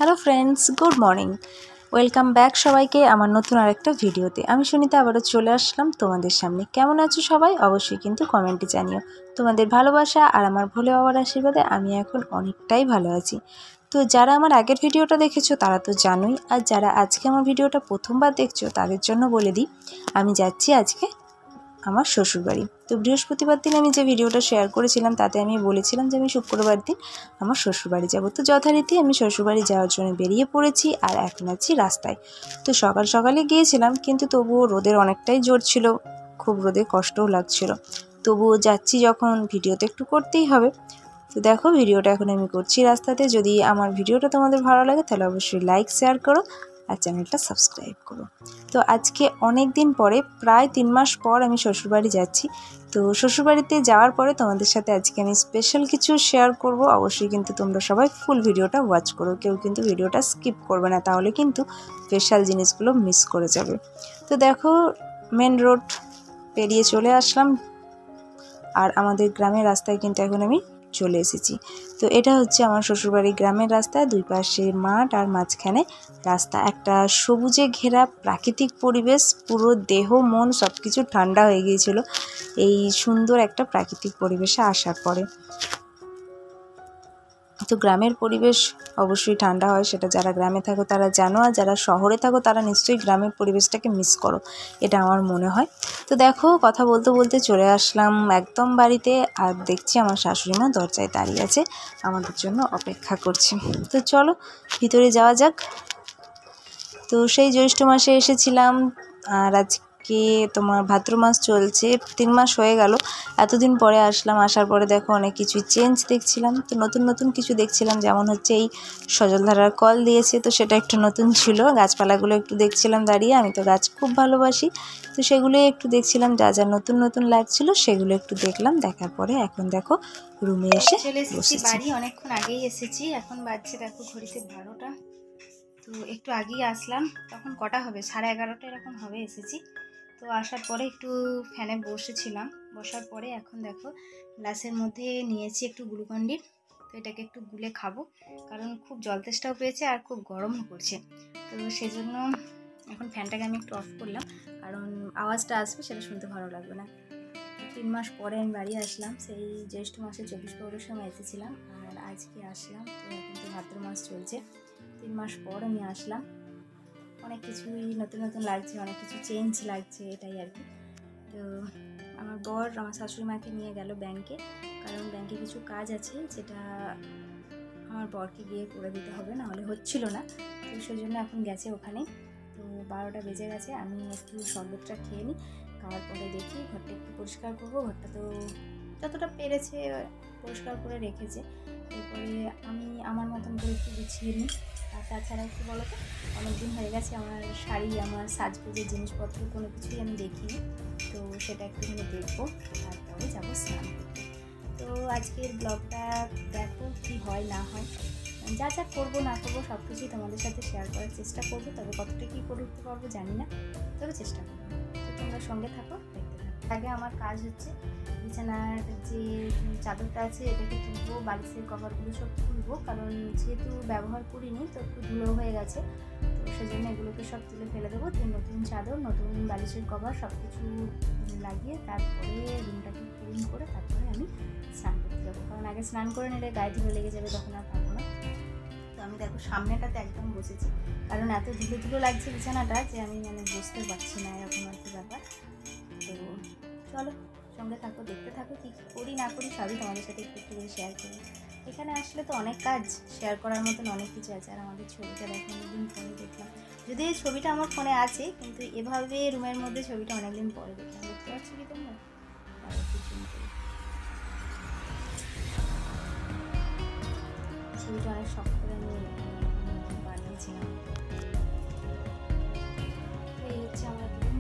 Hello friends, good morning. Welcome back সবাইকে আমার নতুন আরেকটা ভিডিওতে। আমি সুনিতা আবারও চলে আসলাম তোমাদের সামনে। কেমন আছো সবাই? অবশ্যই কিন্তু কমেন্টে জানিও। তোমাদের ভালোবাসা আর আমার ভোলে বাবার আশীর্বাদে আমি এখন অনেকটাই ভালো আছি। তো যারা আমার আগের ভিডিওটা দেখেছো তারা তো জানোই, আর যারা আজকে আমার ভিডিওটা প্রথমবার দেখছো তাদের জন্য বলে দিই, আমি যাচ্ছি আজকে আমার শ্বশুরবাড়ি। তো বৃহস্পতিবার দিন আমি যে ভিডিওটা শেয়ার করেছিলাম তাতে আমি বলেছিলাম যে আমি শুক্রবার দিন আমার শ্বশুরবাড়ি যাব। তো যথারীতি আমি শ্বশুরবাড়ি যাওয়ার জন্য বেরিয়ে পড়েছি আর এখন আছি রাস্তায়। তো সকাল সকালে গিয়েছিলাম, কিন্তু তবুও রোদের অনেকটাই জোর ছিল, খুব রোদে কষ্টও লাগছিল। তবুও যাচ্ছি যখন, ভিডিও তো একটু করতেই হবে। তো দেখো ভিডিওটা এখন আমি করছি রাস্তাতে। যদি আমার ভিডিওটা তোমাদের ভালো লাগে তাহলে অবশ্যই লাইক শেয়ার করো আর চ্যানেলটা সাবস্ক্রাইব করো। তো আজকে অনেক দিন পরে, প্রায় 3 মাস পর আমি শ্বশুরবাড়ি যাচ্ছি। তো শ্বশুরবাড়িতে যাওয়ার পরে তোমাদের সাথে আজকে আমি স্পেশাল কিছু শেয়ার করব। অবশ্যই কিন্তু তোমরা সবাই ফুল ভিডিওটা ওয়াচ করো, কেউ কিন্তু ভিডিওটা স্কিপ করবে না, তাহলে কিন্তু স্পেশাল জিনিসগুলো মিস করে যাবে। তো দেখো মেন রোড পেরিয়ে চলে আসলাম আর আমাদের গ্রামের রাস্তায় কিন্তু এখন আমি চলে এসেছি। তো এটা হচ্ছে আমার শ্বশুরবাড়ির গ্রামের রাস্তা, দুই পাশে মাঠ আর মাঝখানে রাস্তা, একটা সবুজে ঘেরা প্রাকৃতিক পরিবেশ। পুরো দেহ মন সব কিছু ঠান্ডা হয়ে গিয়েছিল এই সুন্দর একটা প্রাকৃতিক পরিবেশে আসার পরে। তো গ্রামের পরিবেশ অবশ্যই ঠান্ডা হয়, সেটা যারা গ্রামে থাকো তারা জানো, আর যারা শহরে থাকো তারা নিশ্চয়ই গ্রামের পরিবেশটাকে মিস করো, এটা আমার মনে হয়। তো দেখো কথা বলতে বলতে চলে আসলাম একদম বাড়িতে, আর দেখছি আমার শাশুড়ি মা দরজায় দাঁড়িয়ে আছে, আমাদের জন্য অপেক্ষা করছে। তো চলো ভিতরে যাওয়া যাক। তো সেই জ্যৈষ্ঠ মাসে এসেছিলাম, আর আজকে তোমার ভাদ্র মাস চলছে, 3 মাস হয়ে গেল। এতদিন পরে আসলাম, আসার পরে দেখো অনেক কিছু চেঞ্জ দেখছিলাম। তো নতুন নতুন কিছু দেখছিলাম, যেমন হচ্ছে এই সজলধারার কল দিয়েছে, তো সেটা একটু নতুন ছিল। গাছপালাগুলো একটু দেখছিলাম দাঁড়িয়ে, আমি তো গাছ খুব ভালোবাসি, তো সেগুলোই একটু দেখছিলাম, যা যা নতুন নতুন লাগছিল সেগুলো একটু দেখলাম। দেখার পরে এখন দেখো রুমে এসে চলে এসেছি বসেছি। বাড়ি, অনেকক্ষণ আগেই এসেছি। এখন বাজছে দেখো ঘড়িতে 12টা। তো একটু আগেই আসলাম, তখন কটা হবে 11:30 এরকম হবে এসেছি। তো আসার পরে একটু ফ্যানে বসেছিলাম, বসার পরে এখন দেখো গ্লাসের মধ্যে নিয়েছি একটু গ্লুকন-ডি। তো এটাকে একটু গুলে খাবো, কারণ খুব জল তেষ্টাও পেয়েছে আর খুব গরমও পড়ছে। তো সেজন্য এখন ফ্যানটাকে আমি একটু অফ করলাম, কারণ আওয়াজটা আসবে সেটা শুনতে ভালো লাগবে না। 3 মাস পরে আমি বাড়ি আসলাম, সেই জ্যৈষ্ঠ মাসে 24 সময় এসেছিলাম, আর আজকে আসলাম। তো এখন তো ভাদ্র মাস চলছে, 3 মাস পর আমি আসলাম। অনেক কিছুই নতুন নতুন লাগছে, অনেক কিছু চেঞ্জ লাগছে, এটাই আর কি। তো আমার বর আমার শাশুড়ি মাকে নিয়ে গেল ব্যাংকে, কারণ ব্যাংকে কিছু কাজ আছে যেটা আমার বরকে গিয়ে করে দিতে হবে, নাহলে হচ্ছিল না। তো সেই জন্য এখন গেছে ওখানে। তো 12টা বেজে গেছে, আমি একটু শরবতটা খেয়ে নিই, খাওয়ার পরে দেখি ঘরটা একটু পরিষ্কার করবো। ঘরটা তো যতটা পেরেছে পরিষ্কার করে রেখেছে, এরপরে আমি আমার মতন করে একটু গুছিয়ে নিই। আর তাছাড়া একটু বলো তো, অনেকদিন হয়ে গেছে আমার শাড়ি, আমার সাজগোজের জিনিসপত্র কোনো কিছুই আমি দেখিনি, তো সেটা একটুখানি দেখবো, তারপরে যাবো স্নান করতে। তো আজকের ব্লগটা দেখো কি হয় না হয়, যা যা করবো না করবো সব কিছুই তোমাদের সাথে শেয়ার করার চেষ্টা করবো। তবে কতটা কী করে উঠতে পারবো জানি না, তবে চেষ্টা করবো। তো তোমরা সঙ্গে থাকো, দেখতে থাকো। আগে আমার কাজ হচ্ছে বিছানার যে চাদরটা আছে এটাকে তুলবো, বালিশের কভারগুলো সব তুলবো, কারণ যেহেতু ব্যবহার করিনি তো একটু ধুলো হয়ে গেছে, তো সেজন্য এগুলোকে সব তুলে ফেলে দেবো। তো নতুন চাদর, নতুন বালিশের কভার সব কিছু লাগিয়ে তারপরে রুমটাকে ক্লিন করে তারপরে আমি স্নান করতে যাবো, কারণ আগে স্নান করে নিলে গায়ে ধুলো লেগে যাবে, তখন আর পাবো না। তো আমি দেখো সামনেটাতে একদম বসেছি, কারণ এত ধুলো ধুলো লাগছে বিছানাটা যে আমি বসতে পারছি না, এরকম আর কি ব্যাপার। তো চলো সঙ্গে থাকো, দেখতে থাকো, কী কী করি না করি সবই তোমাদের সাথে একটু একটু করে শেয়ার করি। এখানে আসলে তো অনেক কাজ শেয়ার করার মতন, অনেক কিছু আছে। আর আমাদের ছবিটা দেখো অনেকদিন পরে দেখলাম, যদি এই ছবিটা আমার ফোনে আছে, কিন্তু এভাবে রুমের মধ্যে ছবিটা অনেকদিন পরে দেখলাম। দেখতে পাচ্ছি কি তোমরা? ছবিটা অনেক শখ করে আমি বানিয়েছিলাম। এই হচ্ছে আমার রুম,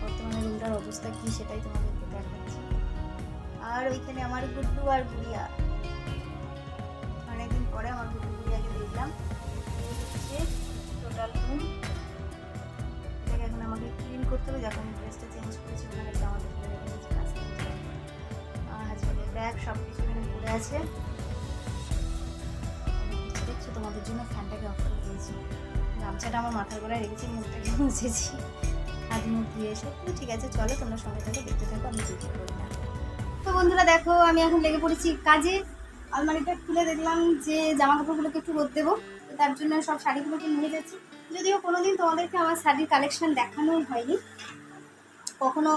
বর্তমানে রুমটার অবস্থা কী সেটাই তোমাদেরকে দেখাচ্ছি। আর ওইখানে আমার গুড্ডু আর গুড়িয়া, অনেকদিন পরে আমার গুড্ডু গুড়িয়াকে দেখলাম। টোটাল রুম, এটাকে এখন আমাকে ক্লিন করতে হবে। যখন ড্রেসটা চেঞ্জ করেছি ওখানে আমাদের কাজ করতে হবে। আর হাজব্যান্ডের ব্যাগ সব কিছু এখানে পড়ে আছে, রোদের জন্য ফ্যানটাকে অফ করে দিয়েছি। গামছাটা আমার মাথার গলায় রেখেছি, মুখটাকে মুছেছি, হাত মুখ দিয়ে এসে। তো ঠিক আছে, চলো তোমরা সঙ্গে থাকো, দেখতে থাকো আমি কী কী করি না। তো বন্ধুরা দেখো, আমি এখন লেগে পড়েছি কাজে। আলমারিটা খুলে দেখলাম যে জামা কাপড়গুলোকে একটু রোদ দেবো, তো তার জন্য সব শাড়িগুলোকে নিয়ে যাচ্ছি। যদিও কোনোদিন তোমাদেরকে আমার শাড়ির কালেকশন দেখানোই হয়নি, কখনো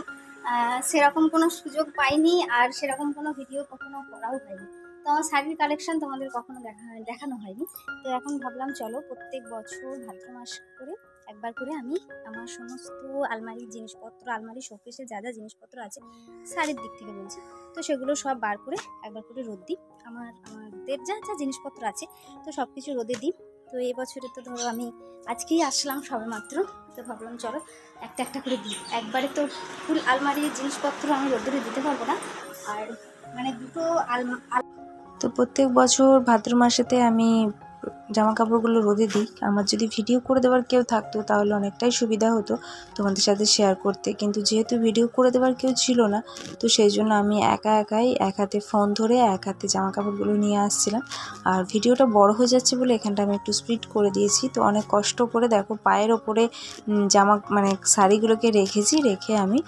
সেরকম কোনো সুযোগ পাইনি, আর সেরকম কোনো ভিডিও কখনো করাও হয়নি। তো আমার শাড়ির কালেকশন তোমাদের কখনো দেখানো হয়নি। তো এখন ভাবলাম চলো প্রত্যেক বছর ভাদ্র মাস করে একবার করে আমি আমার সমস্ত আলমারির জিনিসপত্র, আলমারি শোকেসে যা যা জিনিসপত্র আছে শাড়ির দিক থেকে বলছি, তো সেগুলো সব বার করে একবার করে রোদ দিই। আমাদের যা যা জিনিসপত্র আছে তো সব কিছু রোদে দিই। তো এই বছরে তো ধরো আমি আজকেই আসলাম সবে মাত্র, তো ভাবলাম চলো একটা একটা করে দিই। একবারে তো ফুল আলমারির জিনিসপত্র আমি রোদ্দুরে দিতে পারবো না, আর মানে দুটো তো প্রত্যেক বছর ভাদ্র মাসেতে আমি জামা কাপড়গুলো রোদে দিই। আমার যদি ভিডিও করে দেওয়ার কেউ থাকতো তাহলে অনেকটাই সুবিধা হতো তোমাদের সাথে শেয়ার করতে, কিন্তু যেহেতু ভিডিও করে দেওয়ার কেউ ছিল না, তো সেই জন্য আমি একাই এক হাতে ফোন ধরে এক হাতে জামা কাপড়গুলো নিয়ে আসছিলাম। আর ভিডিওটা বড় হয়ে যাচ্ছে বলে এখানটা আমি একটু স্পিড করে দিয়েছি। তো অনেক কষ্ট করে দেখো পায়ের ওপরে জামা মানে শাড়িগুলোকে রেখে আমি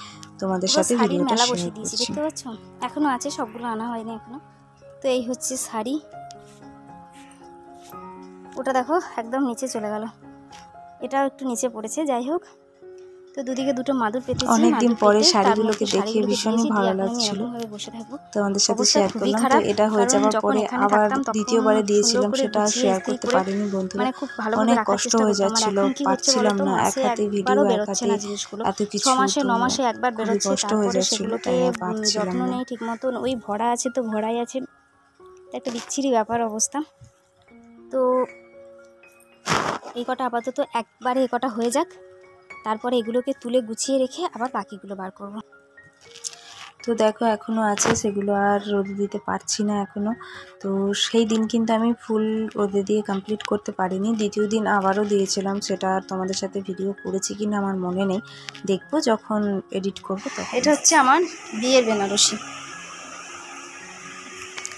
তোমাদের সাথে ভিডিওটা মেলা শেয়ার বসিয়ে দিয়েছি, করছি। দেখতে পাচ্ছ এখনো আছে, সবগুলো আনা হয়নি এখনো। তো এই হচ্ছে শাড়ি, ওটা দেখো একদম নিচে চলে গেল, এটাও একটু নিচে পড়েছে। যাই হোক, তো দুদিকে দুটো মাদুর পেতেছি। অনেকদিন পরে শাড়িগুলোকে দেখে ভীষণই ভালো লাগছিল, বসে থাকবো। তোমাদের সাথে শেয়ার করলাম। তো এটা হয়ে যাওয়ার পরে আবার দ্বিতীয়বারে দিয়েছিলাম, সেটা শেয়ার করতে পারিনি বন্ধুরা। অনেক কষ্ট হয়ে যাচ্ছিল, পারছিলাম না, এক হাতে ভিডিও এক হাতে এত কিছু, 6 মাসে 9 মাসে একবার বেরোচ্ছে, কষ্ট হয়ে যাচ্ছিল, সেগুলোকে যত্ন নেই ঠিক মতন। ওই ভরা আছে তো ভরাই আছে, একটা বিচ্ছিরি ব্যাপার অবস্থা। তো এই কটা আপাতত একবারে এই কটা হয়ে যাক, তারপরে এগুলোকে তুলে গুছিয়ে রেখে আবার বাকিগুলো বার করব। তো দেখো এখনও আছে, সেগুলো আর রোদে দিতে পারছি না এখনও। তো সেই দিন কিন্তু আমি ফুল রোদে দিয়ে কমপ্লিট করতে পারিনি। দ্বিতীয় দিন আবারও দিয়েছিলাম, সেটা তোমাদের সাথে ভিডিও করেছি কিনা আমার মনে নেই, দেখবো যখন এডিট করবো তখন। এটা হচ্ছে আমার বিয়ের বেনারসি,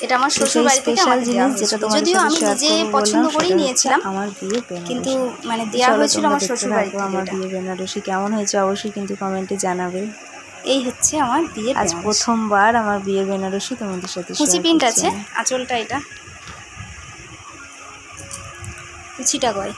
এটা আমার শ্বশুর বাড়ি থেকে স্পেশাল জিনিস, যেটা তোমাদের যদিও সাথে আমি শেয়ার নিজে করব পছন্দ বললাম, করেই সেটা নিয়েছিলাম, আমার বিয়ের বেনারসি। কিন্তু মানে দেয়া হয়েছিল আমার শ্বশুর বাড়ি থেকে। আমার বিয়ের বেনারসি কেমন হয়েছে অবশ্যই কিন্তু কমেন্টে জানাবে। এই হচ্ছে আমার বিয়ের আজ প্রথমবার আমার বিয়ের বেনারসি তোমাদের সাথে শেয়ার কুচি প্রিন্ট করছি। আছে, আঁচলটা এটা কুচিটা গয়,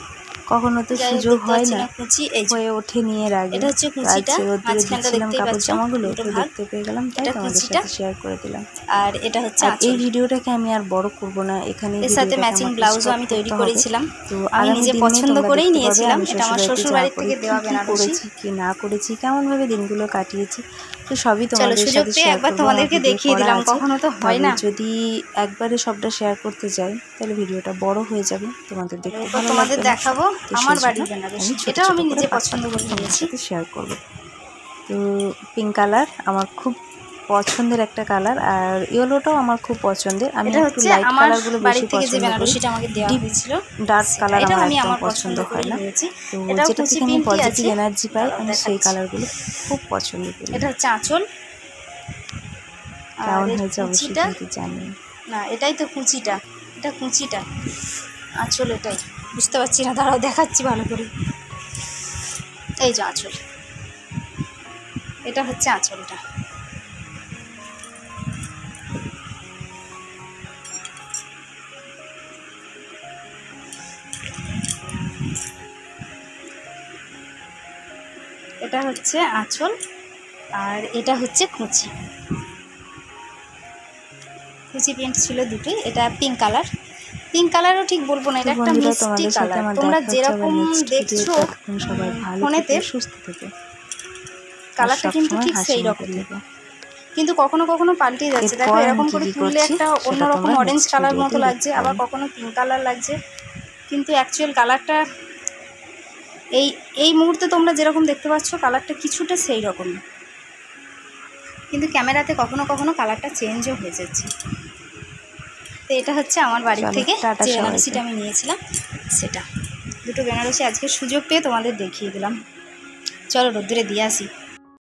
কখনো তো সুযোগ হয় না, কুচি হয়ে ওঠে নিয়ে রাখি। এটা হচ্ছে কুচিটা, মাঝখানটা দেখতেই কাপড় পাচ্ছ জামাগুলো দুটো তো ভাগ, দেখতে পেয়ে গেলাম, তাই তোমাদের সাথে শেয়ার করে দিলাম। আর এটা হচ্ছে এই ভিডিওটাকে আমি আর বড় করব না, এখানে এর সাথে ম্যাচিং ব্লাউজও আমি তৈরি করেছিলাম। তো আমি নিজে পছন্দ করেই নিয়েছিলাম, এটা আমার শ্বশুর বাড়ি থেকে দেওয়া বেনারসি। কি না করেছি, কেমন ভাবে দিনগুলো কাটিয়েছি, তো সবই তোমাদের সাথে শেয়ার একবার করব। তোমাদেরকে দেখিয়ে দিলাম, কখনো তো হয় না। যদি একবারে সবটা শেয়ার করতে যাই তাহলে ভিডিওটা বড় হয়ে যাবে, তোমাদের দেখতে ভালো লাগবে। তোমাদের দেখাবো আমার বাড়ির বেনারসি, এটাও আমি নিজে পছন্দ করে নিয়েছি, শেয়ার করব। তো পিঙ্ক কালার আমার খুব পছন্দের একটা কালার, আর ইয়েলোটাও আমার খুব পছন্দের। আমি একটু লাইট কালারগুলো বেশি পছন্দ করি, বেনারসিটা আমাকে দেওয়া হয়েছিল ডার্ক কালার আমার একদম পছন্দ হয় না। তো যেটা থেকে আমি পজিটিভ এনার্জি পাই আমি সেই কালারগুলো খুব পছন্দ করি। এটা হচ্ছে আঁচল, কেমন হয়েছে অবশ্যই কিন্তু জানিও। না এটাই তো কুচিটা, এটা কুচিটা, আঁচল এটাই, বুঝতে পারছি না, দাঁড়াও দেখাচ্ছি ভালো করে। এই যে আঁচল, এটা হচ্ছে আঁচলটা। এটা হচ্ছে আঁচল, আর এটা হচ্ছে কুচি। কুচি প্রিন্ট ছিল দুটোই, এটা পিঙ্ক কালার। পিঙ্ক কালারও ঠিক বলবো না, এটা একটা মিষ্টি কালার। তোমরা যেরকম দেখছো ফোনেতে সুস্থ থেকে কালারটা কিন্তু ঠিক সেই রকম, কিন্তু কখনো কখনো পাল্টে যাচ্ছে। দেখো এরকম করে তুললে একটা অন্যরকম অরেঞ্জ কালার মতো লাগছে, আবার কখনো পিঙ্ক কালার লাগছে, কিন্তু অ্যাকচুয়াল কালারটা এই মুহূর্তে তোমরা যেরকম দেখতে পাচ্ছ কালারটা কিছুটা সেই রকমই, কিন্তু ক্যামেরাতে কখনো কখনো কালারটা চেঞ্জও হয়ে যাচ্ছে। তো এটা হচ্ছে আমার বাড়ি থেকে যে বেনারসিটা আমি নিয়েছিলাম সেটা। দুটো বেনারসি আজকে সুযোগ পেয়ে তোমাদের দেখিয়ে দিলাম। চলো রোদ্দুরে দিয়ে আসি।